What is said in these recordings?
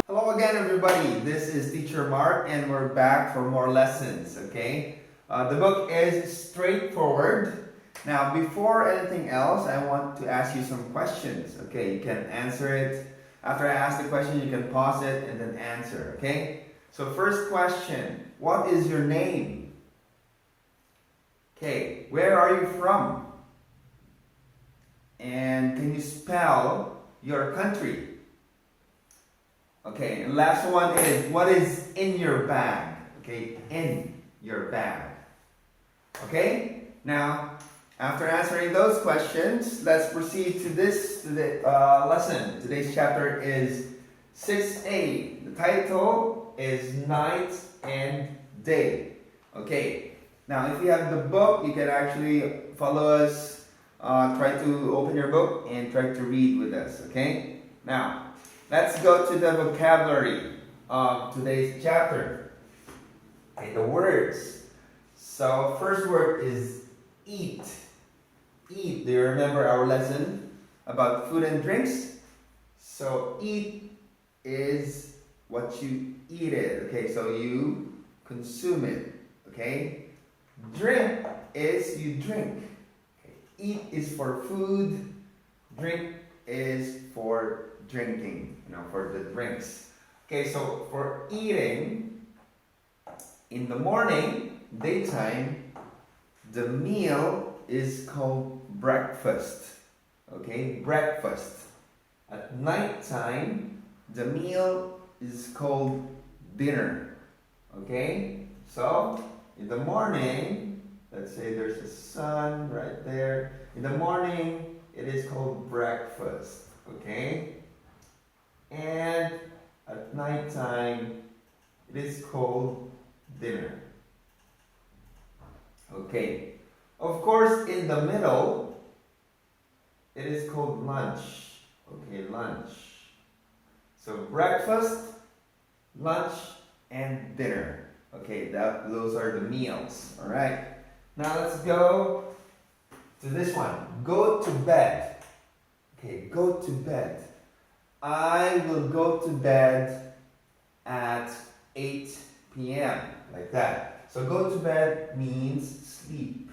Hello again, everybody. This is Teacher Mark, and we're back for more lessons, okay? The book is straightforward. Now, before anything else, I want to ask you some questions, okay? You can answer it. After I ask the question, you can pause it and then answer, okay? So first question, what is your name? Okay, where are you from? And can you spell your country? Okay, and last one is, what is in your bag? Okay, in your bag. Okay, now, after answering those questions, let's proceed to this lesson. Today's chapter is 6A. The title is Night and Day. Okay, now if you have the book, you can actually follow us. Try to open your book and try to read with us. Okay, now let's go to the vocabulary of today's chapter. Okay, the words. So first word is eat. Eat. Do you remember our lesson about food and drinks? So eat is what you eat it. Okay, so you consume it. Okay. Drink is you drink. Okay. Eat is for food. Drink is for drinking. For the drinks. Okay, so for eating, in the morning, daytime, the meal is called breakfast. Okay, breakfast. At nighttime, the meal is called dinner. Okay, so in the morning, let's say there's a sun right there. In the morning, it is called breakfast. Okay, and at nighttime, it is called dinner. Okay, of course, in the middle, it is called lunch. Okay, lunch. So breakfast, lunch, and dinner. Okay, those are the meals. All right. Now let's go to this one. Go to bed. Okay, go to bed. I will go to bed at 8 p.m. like that. So go to bed means sleep.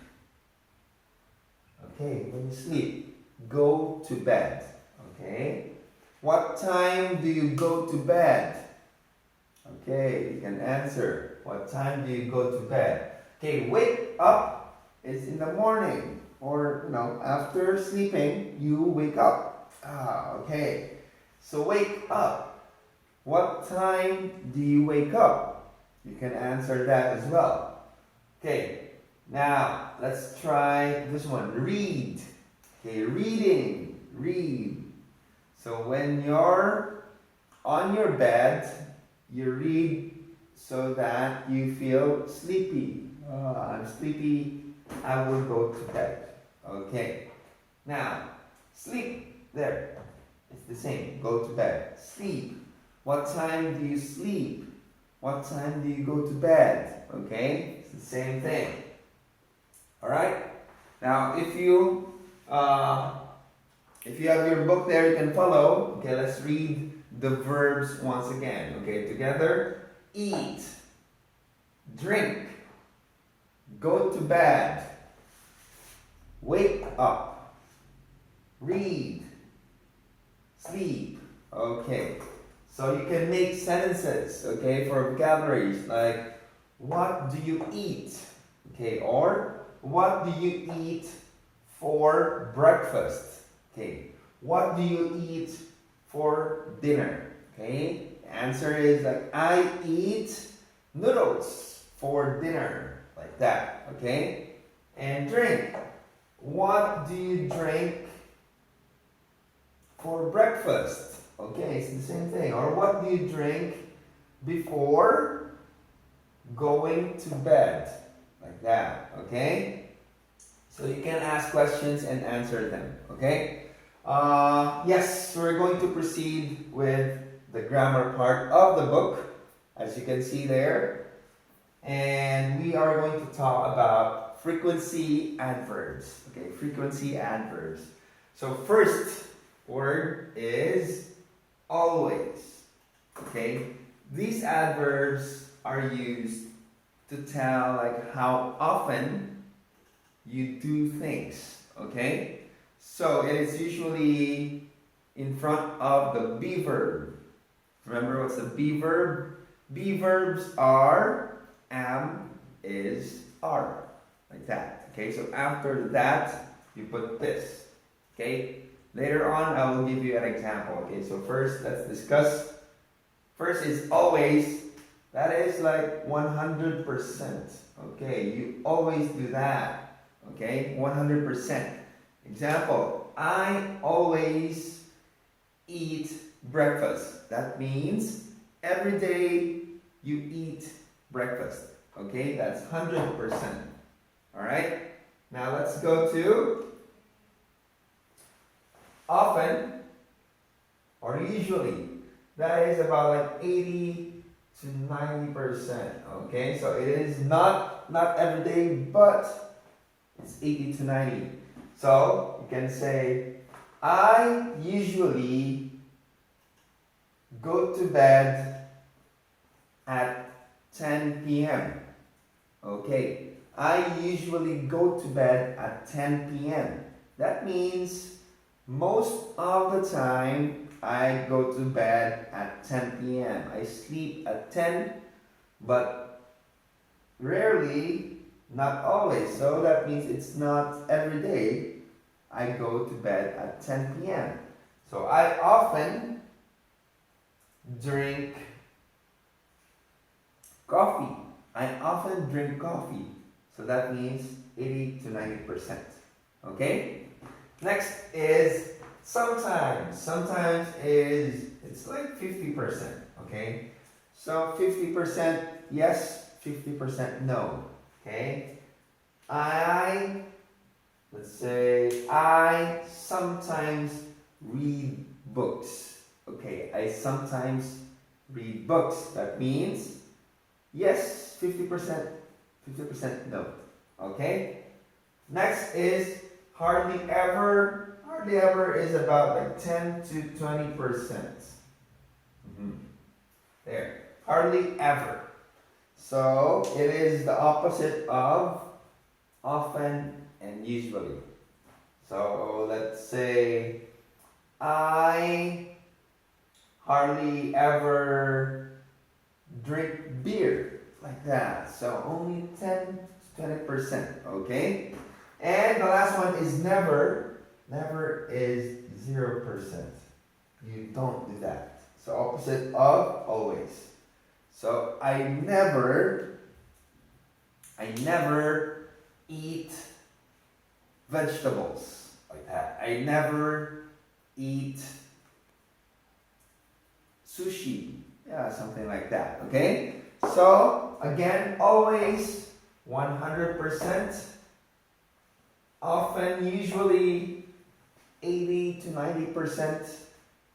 Okay, when you sleep, go to bed. Okay. What time do you go to bed? Okay, you can answer. What time do you go to bed? Okay, wake up is in the morning, or after sleeping, you wake up. Okay. So wake up. What time do you wake up? You can answer that as well. Okay, now let's try this one. Read. Okay, reading. Read. So when you're on your bed, you read so that you feel sleepy. I'm sleepy. I will go to bed. Okay. Now, sleep. There. It's the same. Go to bed. Sleep. What time do you sleep? What time do you go to bed? Okay. It's the same thing. All right. Now, if you have your book there, you can follow. Okay. Let's read the verbs once again. Okay. Together. Eat. Drink. Go to bed. Wake up. Read. Sleep. Okay. So you can make sentences, okay, for vocabularies like, what do you eat? Okay, or what do you eat for breakfast? Okay, what do you eat for dinner? Okay, the answer is like, I eat noodles for dinner, like that, okay? And drink. What do you drink for breakfast? Okay, it's the same thing. Or what do you drink before going to bed? Like that, okay? So you can ask questions and answer them, okay? Yes, we're going to proceed with the grammar part of the book, as you can see there. And we are going to talk about frequency adverbs. Okay, frequency adverbs. So first word is always. Okay, these adverbs are used to tell like how often you do things. Okay, so it is usually in front of the be verb. Remember what's the be verb? Be verbs are am, is, are, like that. Okay, so after that you put this. Okay, later on I will give you an example. Okay, so first let's discuss. First is always. That is like 100%. Okay, you always do that. Okay, 100%. Example, I always eat breakfast. That means every day you eat breakfast. Okay, that's 100%. Alright, now let's go to often or usually. That is about like 80 to 90%. Okay, so it is not every day, but it's 80 to 90. So you can say, I usually go to bed at 10 p.m. Okay, I usually go to bed at 10 p.m. That means most of the time I go to bed at 10 p.m. I sleep at 10, but rarely, not always. So that means it's not every day I go to bed at 10 p.m. So I often drink coffee. I often drink coffee. So that means 80 to 90%. Okay? Next is sometimes. Sometimes it's like 50%. Okay? So 50% yes, 50% no. Okay? Let's say I sometimes read books. Okay, I sometimes read books. That means yes, 50%, 50% no. Okay? Next is hardly ever. Hardly ever is about like 10 to 20%. There. Hardly ever. So it is the opposite of often and usually. So let's say I hardly ever drink beer, like that. So only 10 to 20%. Okay? And the last one is never. Never is 0%. You don't do that. So opposite of always. So I never eat vegetables, like that. I never eat sushi. Yeah, something like that. Okay? So again, always 100%. Often, usually 80 to 90%.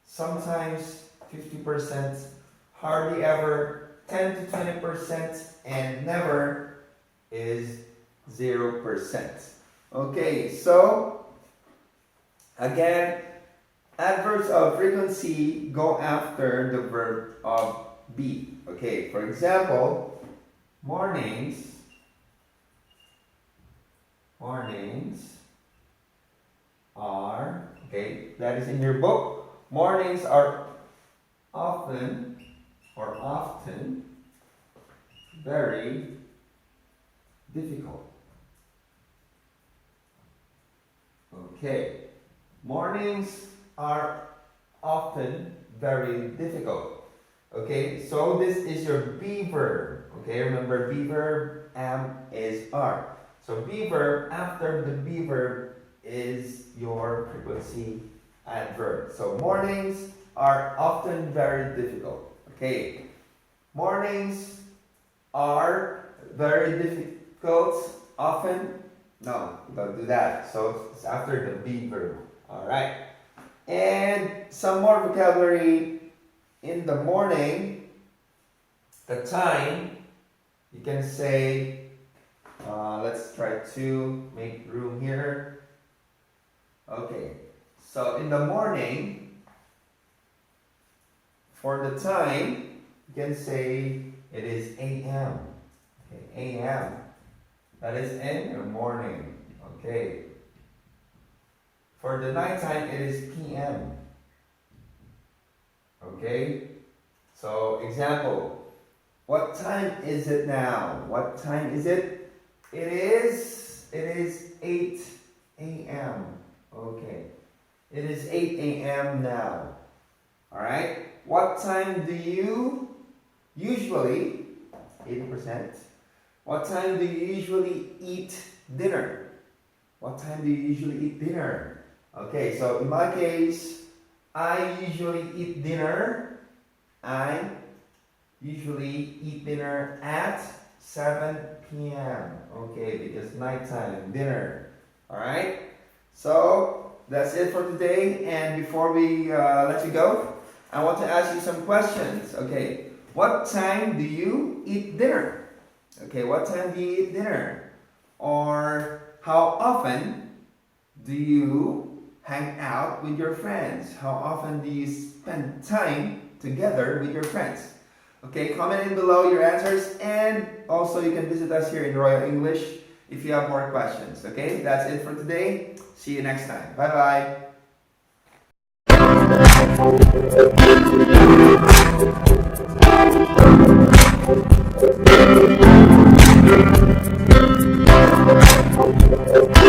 Sometimes 50%. Hardly ever 10 to 20%. And never is 0%. Okay, so again, adverbs of frequency go after the verb of be. Okay, for example, mornings are, okay, that is in your book. Mornings are often very difficult. Okay, mornings are often very difficult. Okay, so this is your be verb. Okay, remember be verb, am, is, are. So be verb, after the be verb is your frequency adverb. So mornings are often very difficult. Okay, mornings are very difficult often. No, don't do that. So it's after the be verb. Alright. And some more vocabulary. In the morning, the time, you can say Let's try to make room here. Okay, so in the morning, for the time, you can say it is a.m. Okay, a.m. That is in the morning. Okay. For the nighttime, it is p.m. Okay. So example, what time is it now? What time is it? It is 8 a.m. Okay. It is 8 a.m. now. Alright. What time do you usually, 80%, what time do you usually eat dinner? What time do you usually eat dinner? Okay, so in my case, I usually eat dinner at 7 p.m. Okay, because nighttime, dinner. Alright? So, that's it for today. And before we let you go, I want to ask you some questions. Okay, what time do you eat dinner? Okay, what time do you eat dinner? Or how often do you hang out with your friends? How often do you spend time together with your friends? Okay, comment in below your answers, and also you can visit us here in Royal English if you have more questions. Okay, that's it for today. See you next time. Bye bye.